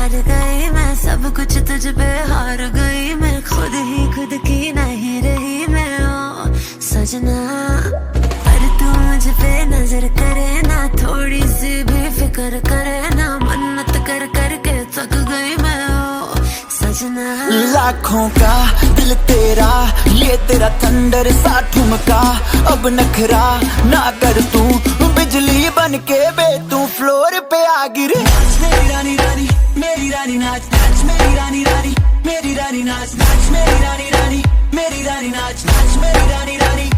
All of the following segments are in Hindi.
पार गई मैं, सब कुछ तुझ पे हार गई मैं, खुद ही खुद की नहीं रही मैं ओ सजना। पर तू मुझ पे नजर करे ना, थोड़ी सी भी फिक्र करे ना, मन्नत कर करके थक गई मैं ओ सजना। लाखों का दिल तेरा, ये तेरा थंडर सा ठुमका, अब नखरा ना कर तू, बिजली बन के बे तू फ्लोर पे आ गिर। मेरी रानी रानी मेरी रानी नाच नाच, मेरी रानी रानी मेरी रानी नाच नाच, मेरी रानी रानी मेरी रानी नाच नाच, मेरी रानी रानी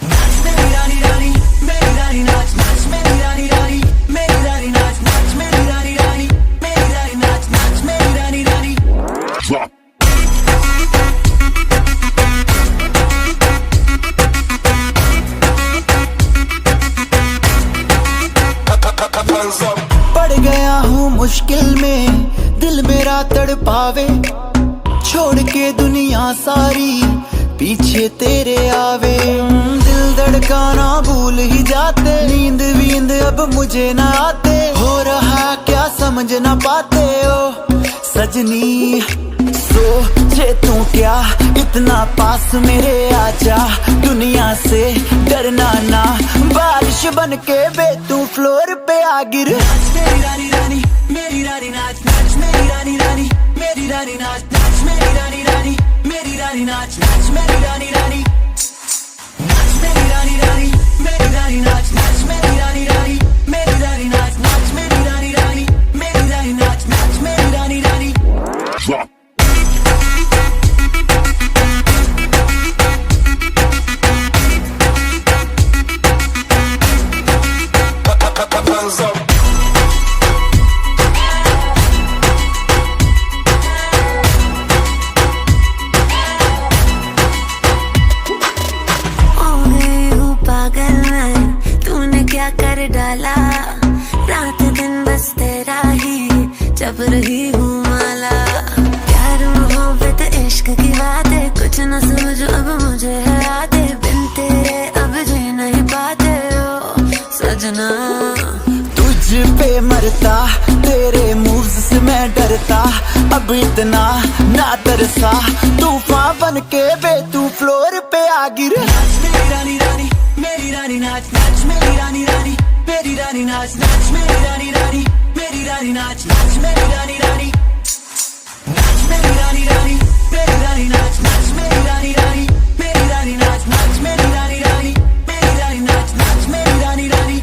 नाच, मेरी रानी रानी मेरी रानी नाच नाच, मेरी रानी रानी मेरी रानी नाच नाच, मेरी रानी रानी मेरी रानी नाच नाच, मेरी रानी रानी। पड़ गया हूँ मुश्किल में, दिल मेरा तड़पावे, छोड़ के दुनिया सारी पीछे तेरे आवे। दिल धड़काना भूल ही जाते, नींद वींद अब मुझे ना आते, हो रहा क्या समझ ना पाते ओ सजनी। सोचे तू क्या इतना पास मेरे आजा, दुनिया से डरना ना, बारिश बन के बे तू फ्लोर पे आ गिर। मेरी रानी रानी मेरी रानी नाच नाच, मेरी रानी रानी मेरी रानी नाच नाच, मेरी रानी रानी मेरी रानी नाच नाच, मेरी रानी रानी नाच, मेरी रानी रानी मेरी रानी नाच नाच, मेरी रानी रानी मेरी रानी नाच नाच, मेरी रानी रानी मेरी रानी नाच नाच, मेरी रानी रानी। कर डाला रात दिन बस तेरा ही जब रही हूँ माला, प्यार मोहब्बत इश्क की बातें कुछ न समझो अब मुझे है आते, बिन तेरे अब जी नहीं पाते ओ सजना। तुझ पे मरता तेरे मूव्स से मैं डरता, अब इतना ना तरसा, तूफान बन के बे तू फ्लोर पे आ गिर। मेरी रानी रानी मेरी रानी नाच नाच, मेरी रानी रानी मेरी रानी नाच नाच, मेरी रानी रानी मेरी रानी नाच नाच, मेरी रानी रानी नाच, मेरी रानी रानी मेरी रानी नाच नाच, मेरी रानी रानी मेरी रानी नाच नाच, मेरी रानी रानी मेरी रानी नाच नाच, मेरी रानी रानी।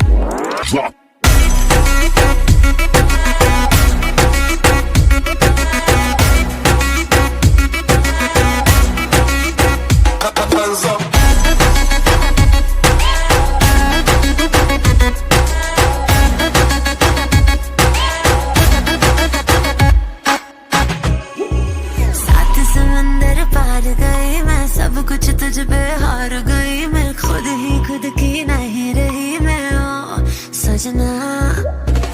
सब कुछ तुझ पे हार गई मैं, खुद ही खुद की नहीं रही मैं ओ सजना।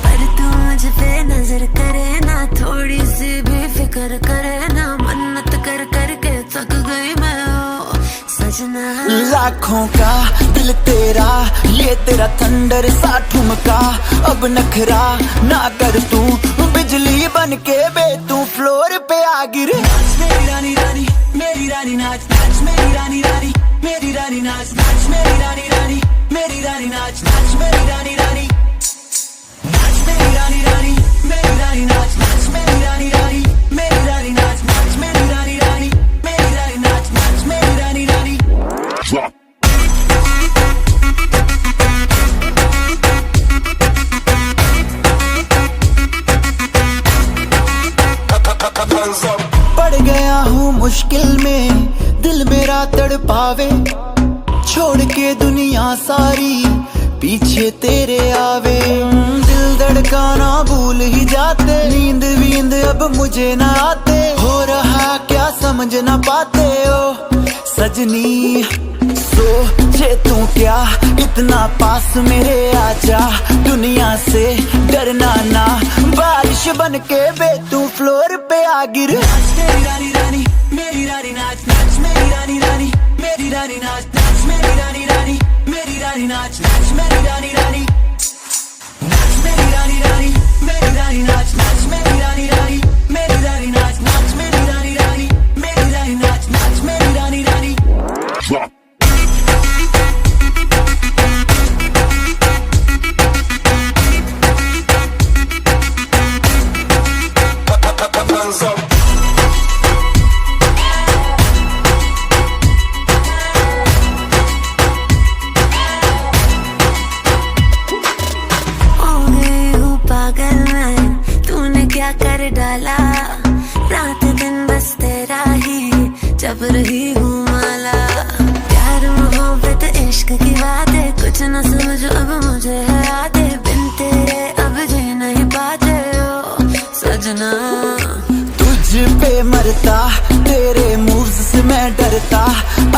पर तू मुझ पे नजर करे ना, थोड़ी सी भी फिक्र करे ना, मन्नत कर करके थक गई मैं ओ सजना। लाखों का दिल तेरा, ये तेरा थंडर सा ठुमका, अब नखरा ना कर तू, बिजली बन के बे तू फ्लोर पे आ गिर। मेरी रानी रानी मेरी रानी नाच नाच, मेरी रानी रानी मेरी रानी नाच नाच, मेरी रानी रानी मेरी रानी नाच नाच, मेरी रानी रानी नाच, मेरी रानी रानी मेरी रानी नाच नाच, मेरी रानी रानी मेरी रानी नाच नाच, मेरी रानी रानी मेरी रानी नाच नाच, मेरी रानी रानी। पड़ गया हूँ मुश्किल में, दिल मेरा तड़पावे, छोड़ के दुनिया सारी पीछे तेरे आवे। दिल धड़काना भूल ही जाते, नींद वींद अब मुझे ना आते, हो रहा क्या समझ ना पाते ओ सजनी। सोचे तू क्या इतना पास मेरे आजा, दुनिया से डरना ना, बारिश बन के बे तू फ्लोर पे आ गिर। मेरी रानी रानी मेरी रानी नाच नाच, मेरी रानी रानी मेरी रानी नाच नाच, मेरी रानी रानी मेरी रानी नाच नाच, मेरी रानी रानी नाच, मेरी रानी रानी मेरी रानी नाच नाच, मेरी रानी रानी रानी मेरी रानी नाच नाच मेरी रानी रानी मेरी रानी नाच नाच मेरी रानी रानी क्या कर डाला रात दिन बस तेरा ही जब रही हूँ माला प्यार मोहब्बत इश्क की बातें कुछ न समझो अब मुझे है आते बिन तेरे अब जी नहीं पाते हो सजना तुझ पे मरता तेरे मूव्स से मैं डरता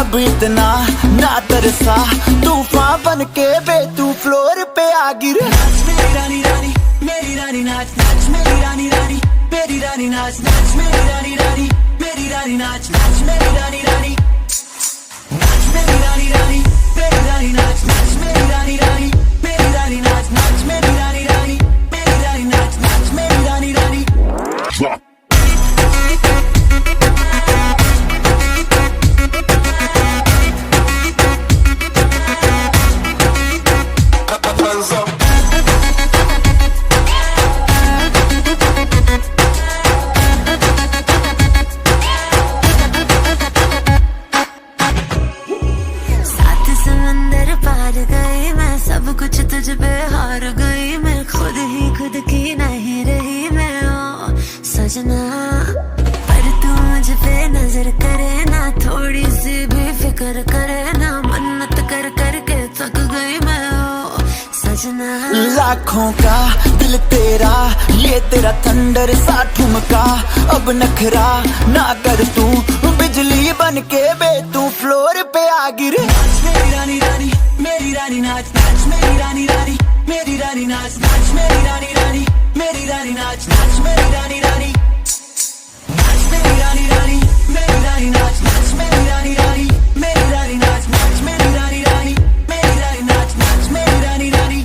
अब इतना ना तरसा तूफान बन के बे तू फ्लोर पे आ गिर मेरी रानी रानी मेरी रानी नाच नाच मेरी रानी रानी मेरी रानी नाच नाच मेरी रानी रानी मेरी रानी नाच नाच मेरी रानी रानी नाच मेरी रानी रानी मेरी रानी नाच नाच मेरी रानी रानी मेरी रानी नाच नाच मेरी रानी रानी मेरी रानी नाच नाच मेरी रानी रानी सब कुछ तुझ पे हार गई मैं खुद ही खुद की नहीं रही मैं ओ सजना पर तू मुझ पे नजर करे ना थोड़ी सी भी फिक्र करे ना मन्नत कर करके थक गई मैं ओ सजना लाखों का दिल तेरा ये तेरा थंडर सा ठुमका अब नखरा ना कर तू बिजली बन के बे तू फ्लोर पे आ गिर मेरी रानी रानी मेरी रानी नाच नाच मेरी रानी रानी मेरी रानी नाच नाच मेरी रानी रानी मेरी रानी नाच नाच मेरी रानी रानी नाच मेरी रानी रानी मेरी रानी नाच नाच मेरी रानी रानी मेरी रानी नाच नाच मेरी रानी रानी मेरी रानी नाच नाच मेरी रानी रानी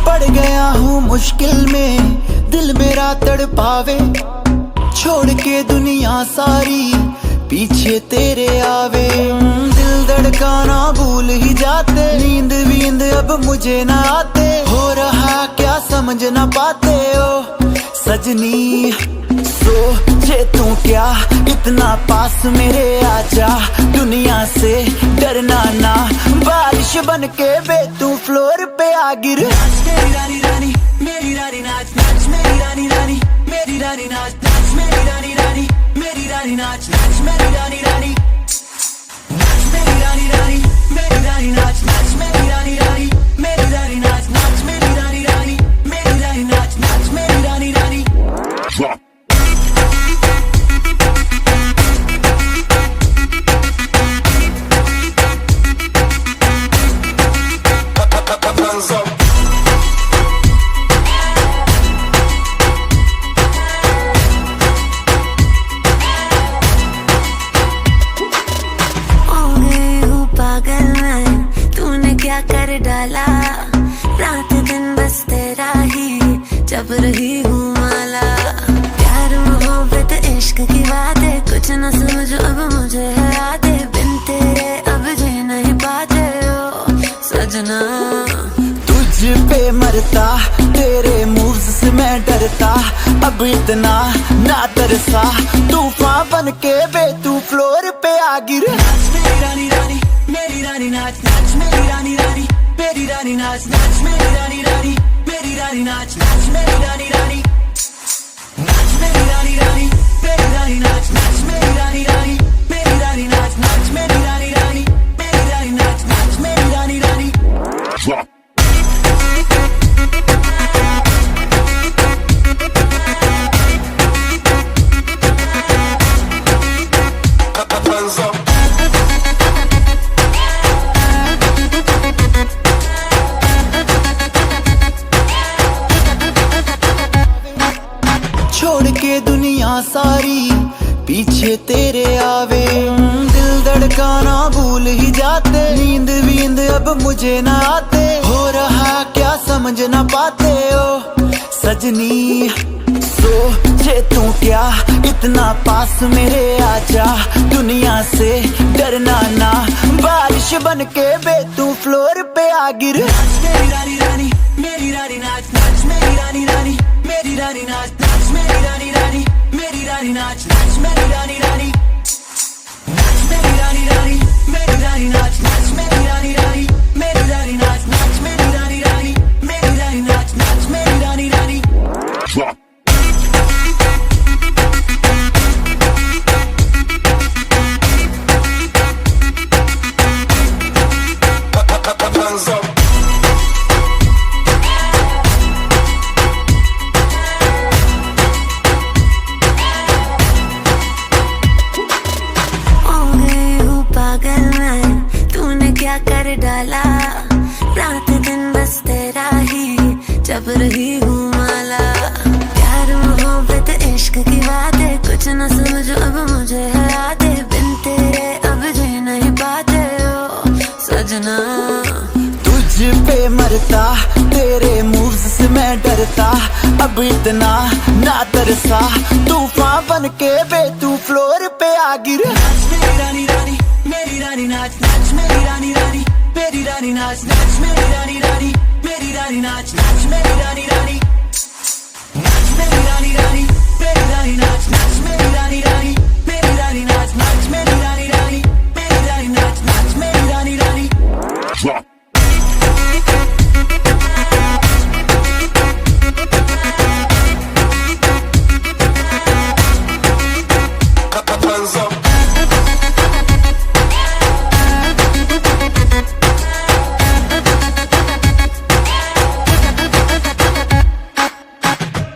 पड़ गया हूँ मुश्किल में दिल मेरा तड़पावे छोड़ के दुनिया सारी पीछे तेरे आवे दिल धड़काना भूल ही जाते नींद वींद अब मुझे ना आते हो रहा क्या समझ ना पाते हो सजनी सोचे तू क्या इतना पास मेरे आजा दुनिया से डरना ना बारिश बन के बे तू फ्लोर पे आ गिर मेरी रानी रानी मेरी रानी नाच नाच मेरी रानी रानी मेरी रानी नाच नाच मेरी रानी रानी मेरी रानी नाच नाच मेरी रानी रानी नाच मेरी रानी रानी मेरी रानी नाच नाच मेरी रानी रानी मेरी रानी नाच नाच मेरी रानी रानी मेरी रानी नाच नाच मेरी रानी रानी क्या कर डाला रात दिन बस तेरा ही जब रही हूँ माला प्यार मोहब्बत इश्क की बातें कुछ न समझो अब मुझे है आते बिन तेरे अब जी नहीं पाते हो सजना तुझ पे मरता तेरे मूव्स से मैं डरता अब इतना ना तरसा तूफान बन के बे तू फ्लोर पे आ गिर मेरी रानी रानी मेरी रानी नाच नाच मेरी रानी रानी मेरी रानी नाच नाच मेरी रानी रानी मेरी रानी नाच नाच मेरी रानी रानी नाच मेरी रानी रानी मेरी रानी नाच नाच मेरी रानी रानी मेरी रानी नाच नाच मेरी रानी रानी मेरी रानी नाच नाच मेरी रानी रानी छोड़ के दुनिया सारी पीछे तेरे आवे दिल धड़काना भूल ही जाते, नींद वींद अब मुझे न आते, हो रहा क्या समझ न पाते ओ सजनी। सोचे तू क्या इतना पास मेरे आजा, दुनिया से डरना ना, बारिश बन के बे तू फ्लोर पे आ गिर। मेरी रानी रानी मेरी रानी नाच नाच, मेरी रानी रानी मेरी रानी नाच नाच, मेरी रानी रानी मेरी रानी नाच नाच, मेरी रानी रानी नाच, मेरी रानी रानी मेरी रानी नाच नाच, मेरी रानी रानी मेरी रानी नाच नाच, मेरी रानी रानी मेरी रानी नाच नाच, मेरी रानी रानी। क्या कर डाला रात दिन बस तेरा ही जब रही हूँ माला, प्यार मोहब्बत इश्क की बातें कुछ न समझो अब मुझे है आते, बिन तेरे अब जी नहीं पाते ओ सजना। तुझ पे मरता तेरे मूव्स से मैं डरता, अब इतना ना तरसा, तूफान बन के बे तू फ्लोर पे आ गिर। मेरी रानी रानी मेरी रानी नाच नाच, मेरी रानी रानी मेरी रानी नाच नाच, मेरी रानी रानी मेरी रानी नाच नाच, मेरी रानी रानी।